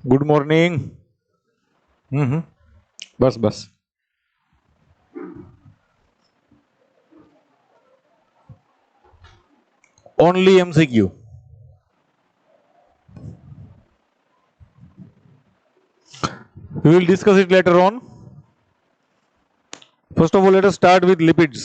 Good morning. बस बस। Only MCQ. We will discuss it later on. First of all, let us start with lipids.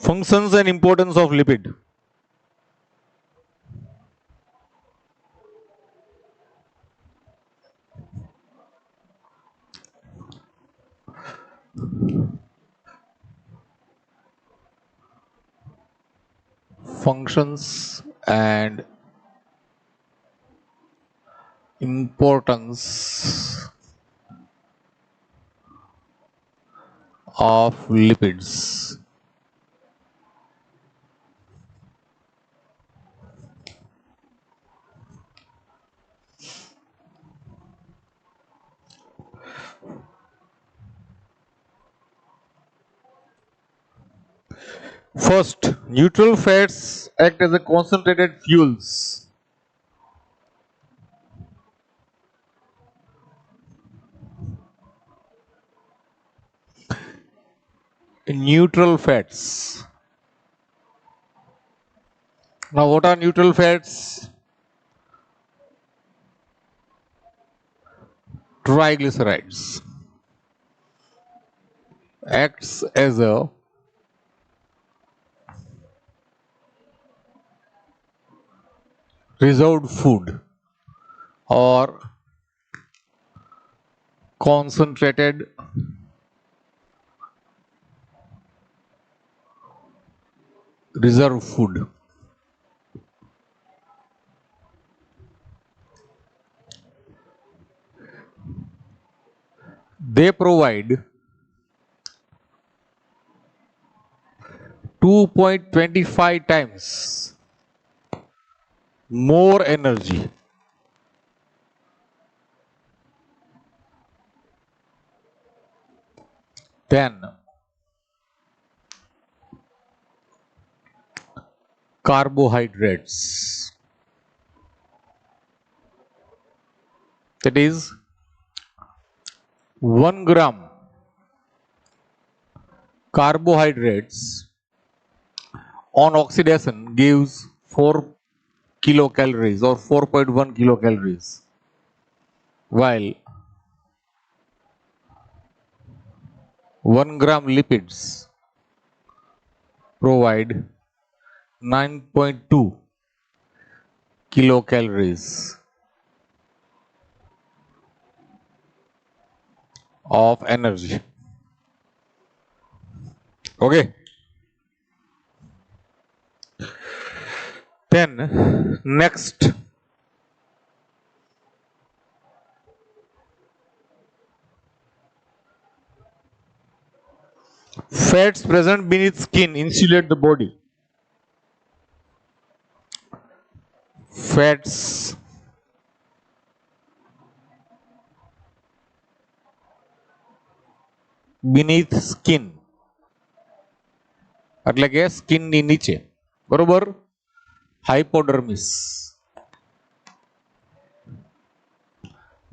Functions and importance of lipid. Functions and importance of lipids. First, neutral fats act as a concentrated fuels. Neutral fats. Now, what are neutral fats? Triglycerides. Acts as a reserved food or concentrated reserve food. They provide 2.25 times more energy than carbohydrates. That is, 1 gram carbohydrates on oxidation gives 4 kilocalories or 4.1 kilocalories, while 1 gram lipids provide 9.2 kilocalories of energy. Okay. Then next, fats present beneath skin insulate the body. Fats beneath skin એટલે કે skin ની નીચે, બરોબર, હાઇપોડર્મિસ,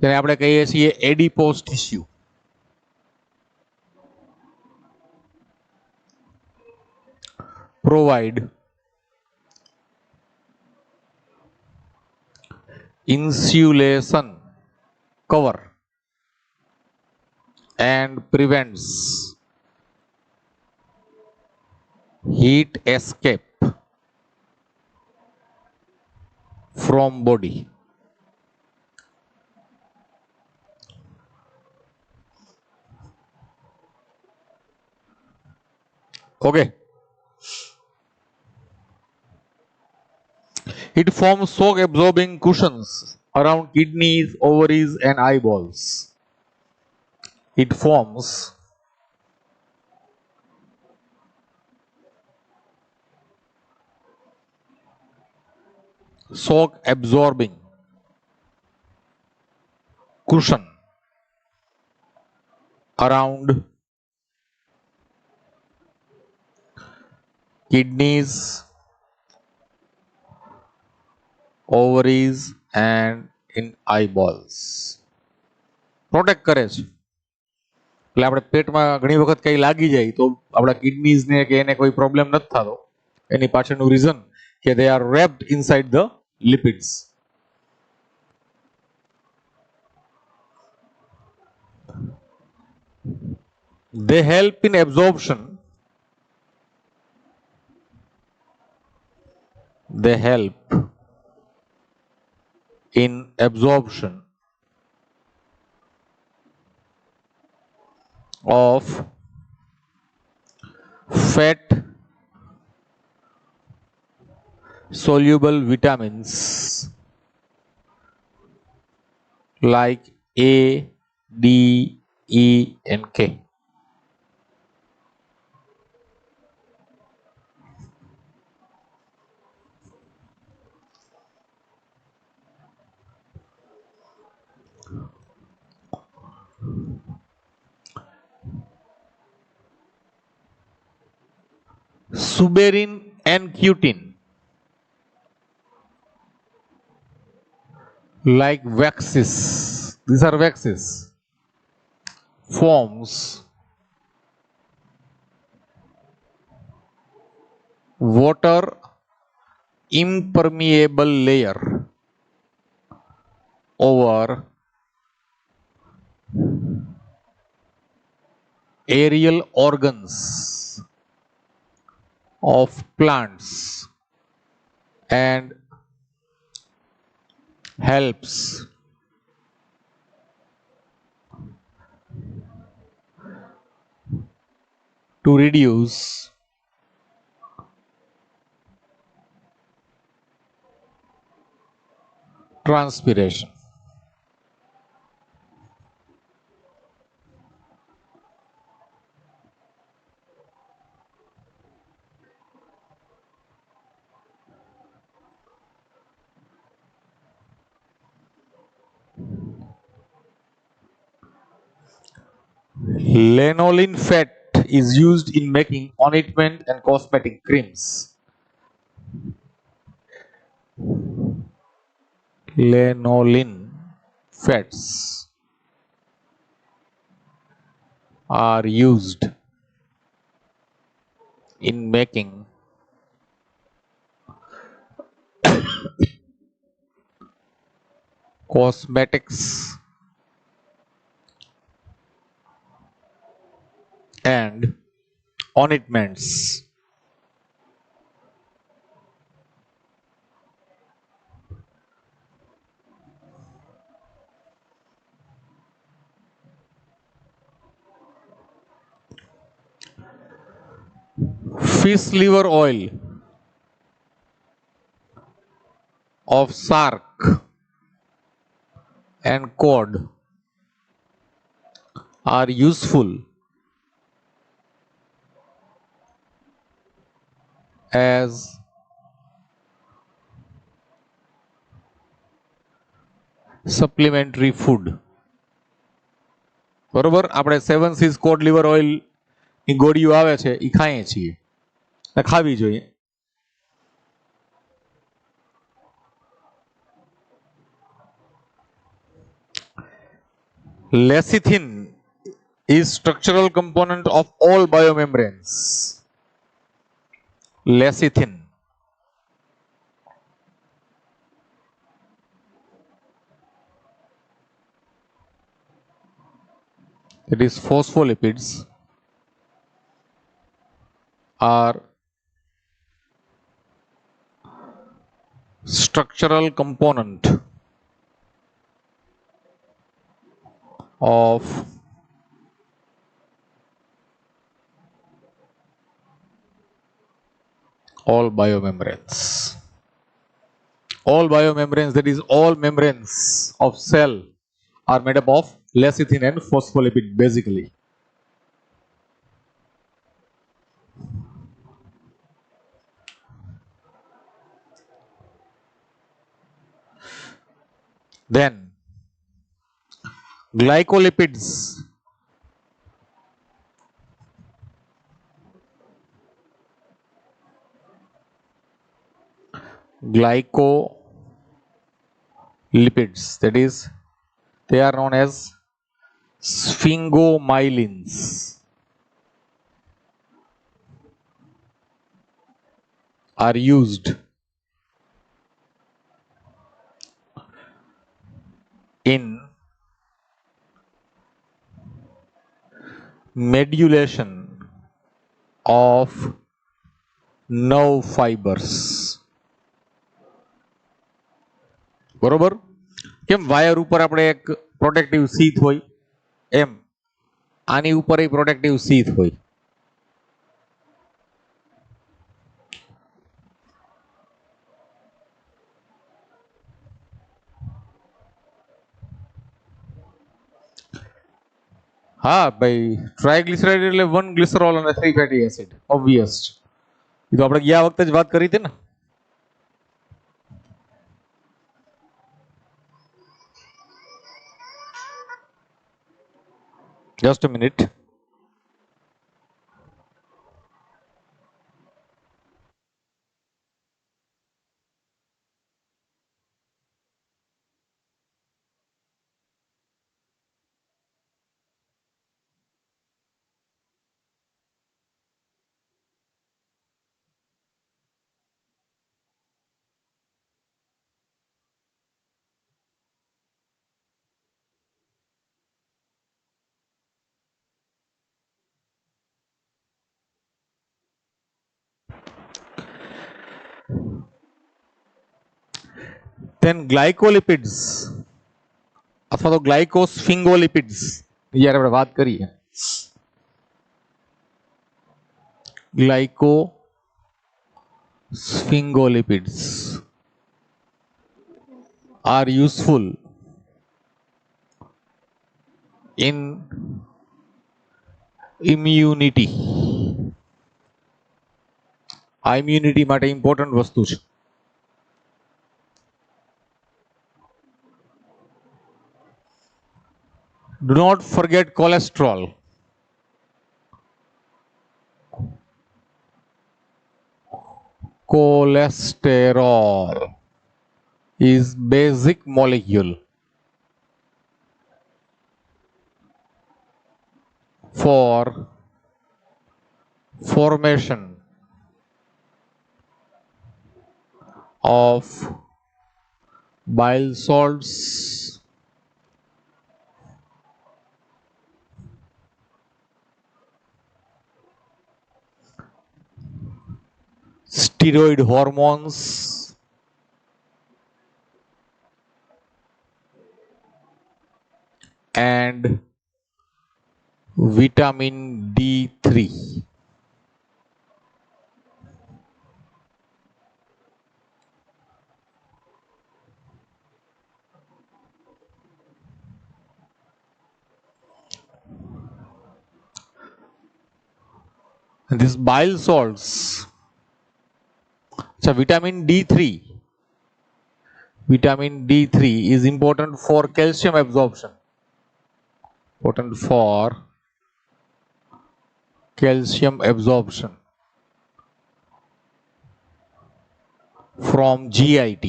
જેને આપણે કહીએ છીએ એડિપોસ tissue. Provide insulation cover and prevents heat escape from body. Okay. It forms shock absorbing cushions around kidneys, ovaries and eyeballs. It forms shock absorbing cushion around kidneys, ovaries and in eyeballs. Protect કરે છે. એટલે આપણે પેટમાં ઘણી વખત કઈ લાગી જાય તો આપણા કિડનીઝ ને કે એને કોઈ પ્રોબ્લેમ નથી થતો. એની પાછળનું રીઝન કે they are wrapped inside the lipids. They help in absorption. They help in absorption of fat soluble vitamins like A, D, E and K. Suberin and cutin like waxes, these are waxes, forms water impermeable layer over aerial organs of plants and helps to reduce transpiration. Lanolin fat is used in making ointment and cosmetic creams. Lanolin fats are used in making cosmetics and ointments. Fish liver oil of shark and cod are useful as supplementary food. બરોબર, આપણે 7 seize code liver oil ની ગોળીઓ આવે છે એ ખાઈએ છીએ, ખાવી જોઈએ. Lecithin is structural component of all biomembranes. Lecithin. It is phospholipids are structural component of all biomembranes. All biomembranes, that is all membranes of cell are made up of lecithin and phospholipid basically. Then glycolipids glycolipids, that is, they are known as sphingomyelins, are used in medulation of nerve fibers. બરોબર? કેમ wire ઉપર આપણે એક protective sheath હોય એમ આની ઉપર એ protective sheath હોય. હા ભાઈ, ટ્રાયગ્લિસરાઇડ એટલે 1 ગ્લિસરોલ અને 3 ફેટી એસિડ, ઓબ્વિયસ. એ તો આપણે ગયા વખતે જ વાત કરી હતી ને. Just a minute. Then glycolipids અથવા તો ગ્લાયકોસ્ફિંગોલિપિડ્સ જ્યારે આપણે વાત કરીએ, glycosphingolipids are useful in immunity. આ ઇમ્યુનિટી માટે ઇમ્પોર્ટન્ટ વસ્તુ છે. Do not forget cholesterol. Cholesterol is basic molecule for formation of bile salts, steroid hormones, and vitamin D3. And these bile salts, so vitamin D3 is important for calcium absorption. Important for calcium absorption from GIT,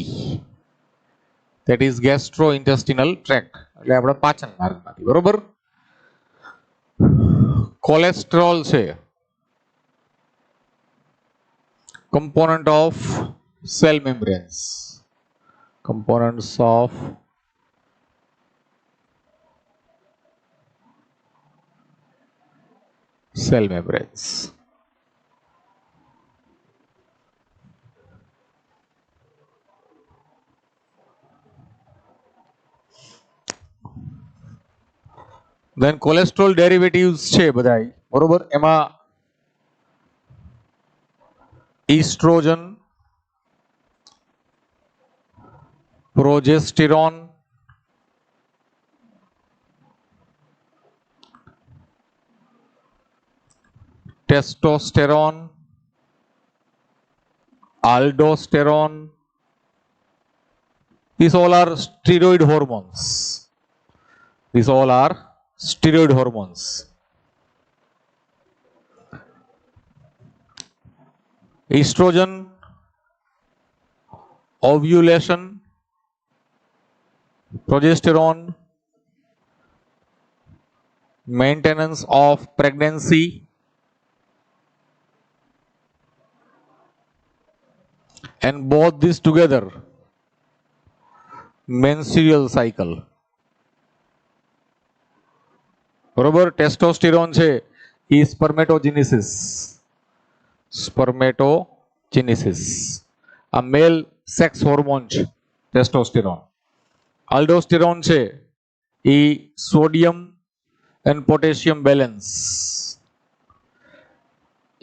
that is gastrointestinal tract, એટલે આપણા પાચન માર્ગમાંથી. બરોબર? Cholesterol છે component of cell membranes, components of cell membranes. Then cholesterol derivatives છે બધાય, બરોબર? એમાં estrogen, progesterone, testosterone, aldosterone, these all are steroid hormones. These all are steroid hormones. Estrogen, ovulation, progesterone, maintenance of pregnancy, and both this together, menstrual cycle. બરોબર. Testosterone છે એ સ્પર્મેટોજિનિસિસ આ મેલ sex hormone છે testosterone. આલ્ડોસ્ટેરોન છે એ sodium and potassium balance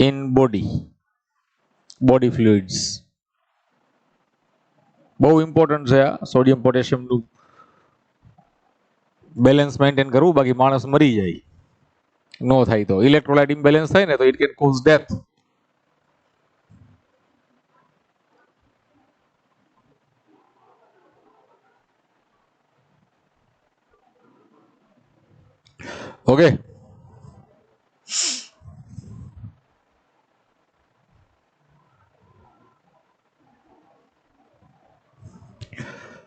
in body fluids. બહુ important છે આ sodium પોટેશિયમનું balance maintain કરવું, બાકી માણસ મરી જાય નો થાય તો. ઇલેક્ટ્રોલાઇટ ઇમ્બેલેન્સ થાય ને તો it can cause death. Okay.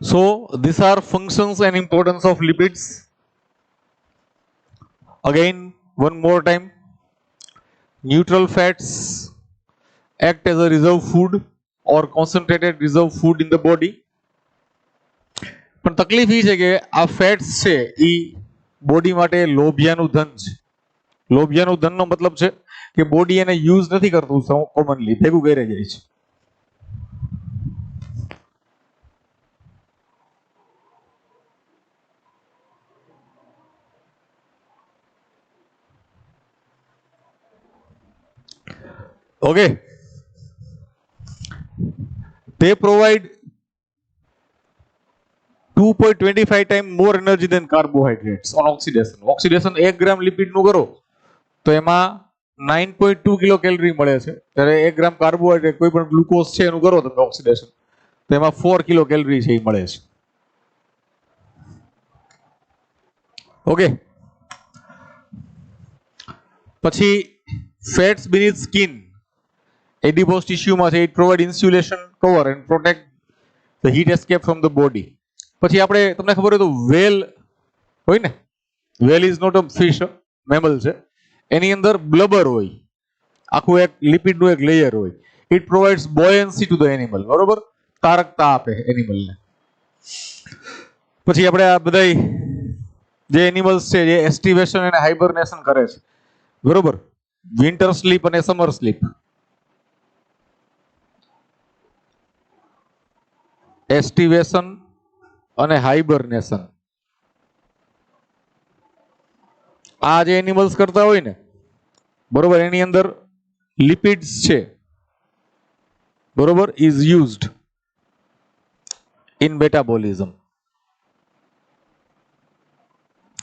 So these are functions and importance of lipids. Again, one more time, neutral fats act as a reserve food or concentrated reserve food in the body. પણ તકલીફ એ છે કે આ fats છે એ body માટે લોભિયાનું ધન છે. લોભિયાનું ધનનો મતલબ છે કે બોડી એને યુઝ નથી કરતું, કોમનલી ભેગું કરી જાય છે. Okay. They provide 2.25 times more energy than carbohydrates on oxidation. Oxidation 1 gram lipid નું કરો તો એમાં 9.2 કિલો કેલરી મળે છે. ત્યારે 1 ગ્રામ કાર્બોહાઈડ્રેટ કોઈ પણ ગ્લુકોઝ છે એનું કરો તમે ઓક્સિડેશન તો એમાં 4 કિલો કેલરી છે એ મળે છે. ઓકે. પછી fats beneath skin, adipose tissue માં છે, it provide insulation cover and protect the heat escape from the body. પછી આપણે તમને ખબર હોય તો વેલ હોય ને, વેલ is not a fish, mammal છે. એની અંદર બ્લબર હોય, આખું એક લિપિડનું એક લેયર હોય. It provides buoyancy to the animal. બરોબર, તારકતા આપે એનિમલને. પછી આપણે આ બધા જે એનિમલ્સ છે જે એસ્ટિવેશન અને હાઇબરનેશન કરે છે, બરોબર, વિન્ટર સ્લીપ અને સમર સ્લીપ. એસ્ટિવેશન અને હાઇબરનેશન આ જે એનિમલ્સ કરતા હોય ને, બરોબર, એની અંદર લિપિડ્સ છે, બરોબર, is used in metabolism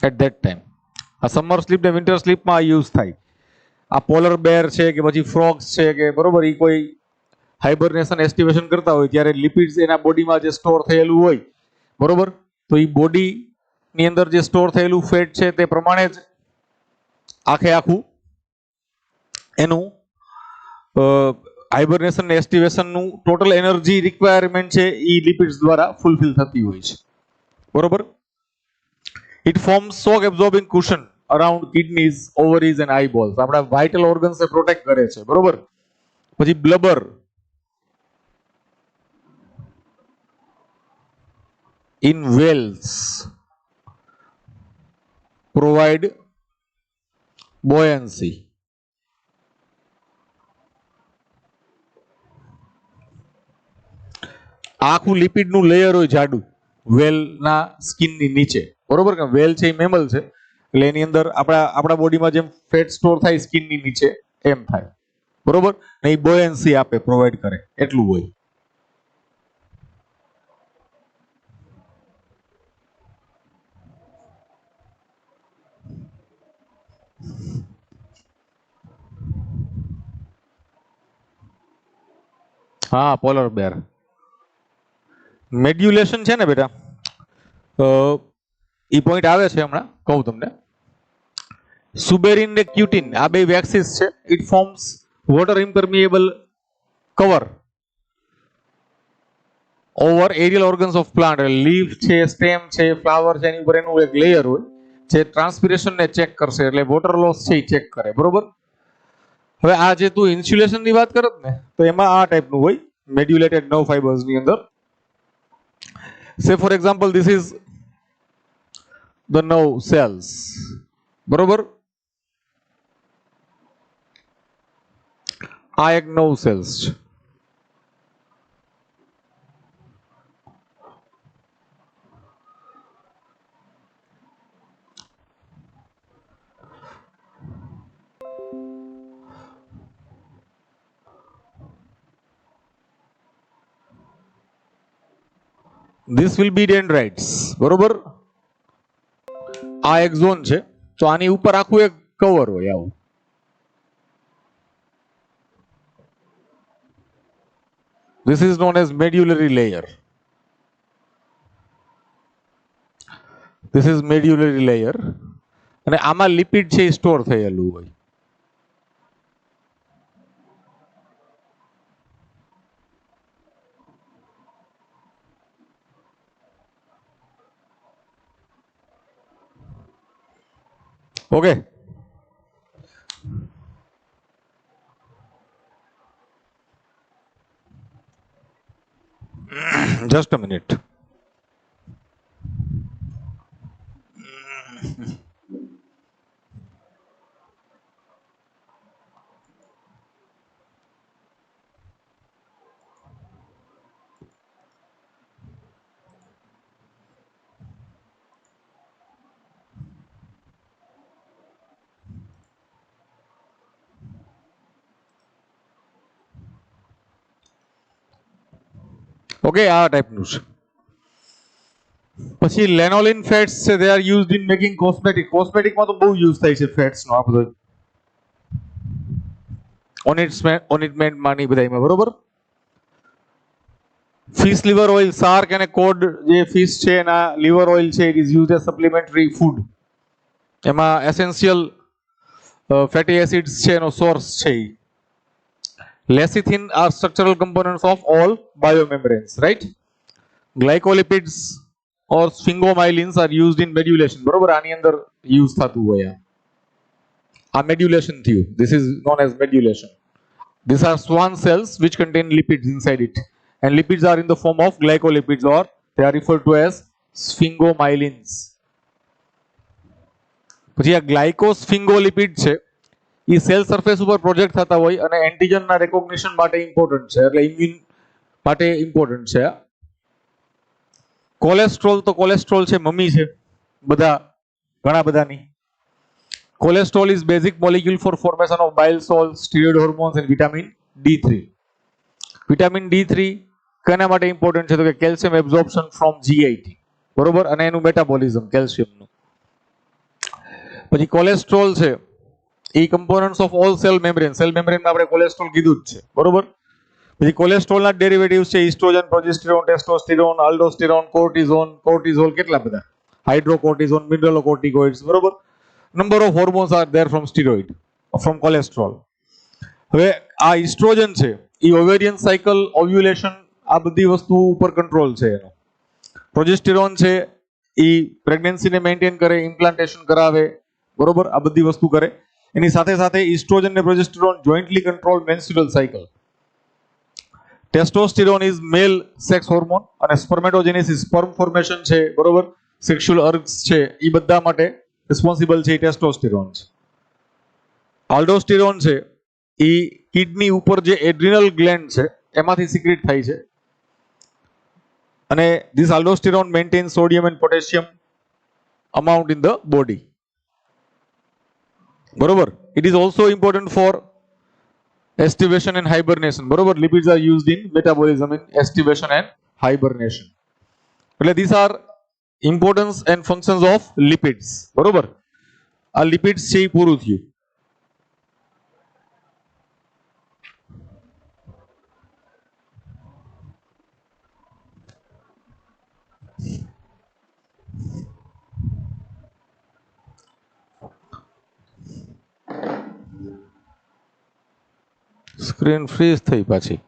at that time. આ સમર સ્લીપ ને વિન્ટર સ્લીપમાં આ યુઝ થાય. આ પોલર બેર છે કે પછી ફ્રોગ્સ છે કે, બરોબર, એ કોઈ હાઇબરનેશન એસ્ટિવેશન કરતા હોય ત્યારે લિપિડ્સ એના બોડીમાં જે સ્ટોર થયેલું હોય, બરોબર, તો એ બોડીની અંદર જે સ્ટોર થયેલું ફેટ છે તે પ્રમાણે જ આખું એનું હાઇબરનેશન ને એસ્ટિવેશનનું ટોટલ એનર્જી રિક્વાયરમેન્ટ છે એ લિપિડ્સ દ્વારા ફૂલફિલ થતી હોય છે, બરોબર. It forms shock absorbing cushion around kidneys, ovaries and eyeballs. આપણા વાઇટલ ઓર્ગન્સ પ્રોટેક્ટ કરે છે, બરોબર. પછી બ્લબર in whales provide buoyancy. આખું લિપિડનું લેયર હોય જાડું વેલના સ્કિનની નીચે, બરોબર. કે વેલ છે એ મેમલ છે એટલે એની અંદર આપણા બોડીમાં જેમ ફેટ સ્ટોર થાય સ્કિનની નીચે એમ થાય, બરોબર. ને એ બોયન્સી આપે, પ્રોવાઈડ કરે, એટલું હોય. હા, પોલર બેર. મેડ્યુલેશન છે ને બેટા, ઈ પોઈન્ટ આવે છે હમણાં કહું તમને. સુબેરિન ને ક્યુટિન આ બે વેક્સિસ છે. It forms water impermeable cover over aerial organs of plant, leaf છે, સ્ટેમ છે, ફ્લાવર છે, એની ઉપર એનું એક લેયર હોય જે ટ્રાન્સપિરેશન ને ચેક કરશે, એટલે વોટર લોસ છે એ ચેક કરે, બરોબર. હવે આ જે તું ઇન્સ્યુલેશન ની વાત કરત ને, તો એમાં આ ટાઈપનું હોય મેડ્યુલેટેડ નર્વ ફાઇબર્સ ની અંદર. Say for example this is the nerve cells, બરોબર. આ એક નર્વ સેલ્સ છે. This will be dendrites, બરોબર. આ એક ઝોન છે, તો આની ઉપર આખું એક કવર હોય આવું. This is known as medullary layer. This is medullary layer. અને આમાં લિપિડ છે એ સ્ટોર થયેલું હોય. Okay. Just a minute. Okay, આ ટાઈપનું છે. પછી લેનોલિન ફેટ્સ છે, they are used in making cosmetic. કોસ્મેટિકમાં તો બહુ યુઝ થાય છે ફેટ્સનો, આ બધો ઓનિટમેન્ટમાં ની બધામાં, બરોબર. ફિશ લીવર ઓઇલ, શાર્ક અને કોડ જે ફિશ છે એના લીવર ઓઇલ છે, it is used as supplementary food. એમાં એસેન્શિયલ ફેટી એસિડ્સ છે એનો સોર્સ છે. Lecithin are structural components of all biomembranes, right? Glycolipids or sphingomyelins are used in medulation, બરોબર. આની અંદર યુઝ થતું હોય આ મેડ્યુલેશન થયું. This is known as medulation. These are Schwann cells which contain lipids inside it, and lipids are in the form of glycolipids, or they are referred to as sphingomyelins. પછી આ ગ્લાયકોસ્ફિંગોલિપિડ છે, એ સેલ સરફેસ ઉપર project થતા હોય અને એન્ટીજનના recognition માટે important છે, એટલે ઇમ્યુન માટે ઇમ્પોર્ટન્ટ છે. કોલેસ્ટ્રોલ, તો કોલેસ્ટ્રોલ છે મમ્મી છે બધા ઘણા બધાની. Cholesterol is basic molecule for formation of bile salt, steroid hormones and vitamin D3. Vitamin D3 કેના માટે ઇમ્પોર્ટન્ટ છે, તો કે કેલ્શિયમ એબ્ઝોર્પ્શન ફ્રોમ GIT, બરોબર, અને એનું મેટાબોલિઝમ કેલ્શિયમનું. પછી કોલેસ્ટ્રોલ છે a components of all cell membrane. Cell મેમ્બ્રેનમાં આપણે કોલેસ્ટ્રોલ કીધું જ છે, બરોબર. પછી કોલેસ્ટ્રોલના ડેરિવેટિવ્સ છે oestrogen, progesterone, testosterone, aldosterone, cortisol, કેટલા બધા, હાઇડ્રોકોર્ટિઝોન, મિનરલોકોર્ટિકોઇડ્સ, બરોબર. Number of hormones are there from steroid, from cholesterol. હવે આ ઇસ્ટ્રોજન છે એ ઓવેરિયન સાયકલ, ઓવ્યુલેશન, આ બધી વસ્તુ ઉપર કંટ્રોલ છે એનો. પ્રોજેસ્ટેરોન છે એ પ્રેગ્નન્સીને મેન્ટેન કરે, ઇમ્પ્લાન્ટેશન કરાવે, બરોબર, આ બધી વસ્તુ કરે. એની સાથે સાથે ઇસ્ટ્રોજન ને progesterone jointly control menstrual cycle. Testosterone is male sex hormone, અને સ્પર્મેટોજેનેસિસ, સ્પર્મ ફોર્મેશન છે, બરોબર, સેક્સ્યુઅલ અર્ગ્સ છે, એ બધા માટે રિસ્પોન્સિબલ છે ટેસ્ટોસ્ટેરોન છે. આલ્ડોસ્ટેરોન છે એ કિડની ઉપર જે એડ્રિનલ ગ્લેન્ડ છે એમાંથી સિક્રેટ થાય છે, અને this aldosterone maintain sodium and potassium amount in the body, બરોબર. It is also important for estivation and hibernation, બરોબર. Lipids are used in metabolism in estivation and hibernation. એટલે these are importance and functions of lipids, બરોબર. આ lipids છે એ પૂરું થયું. Screen fridge થઈ પાછી.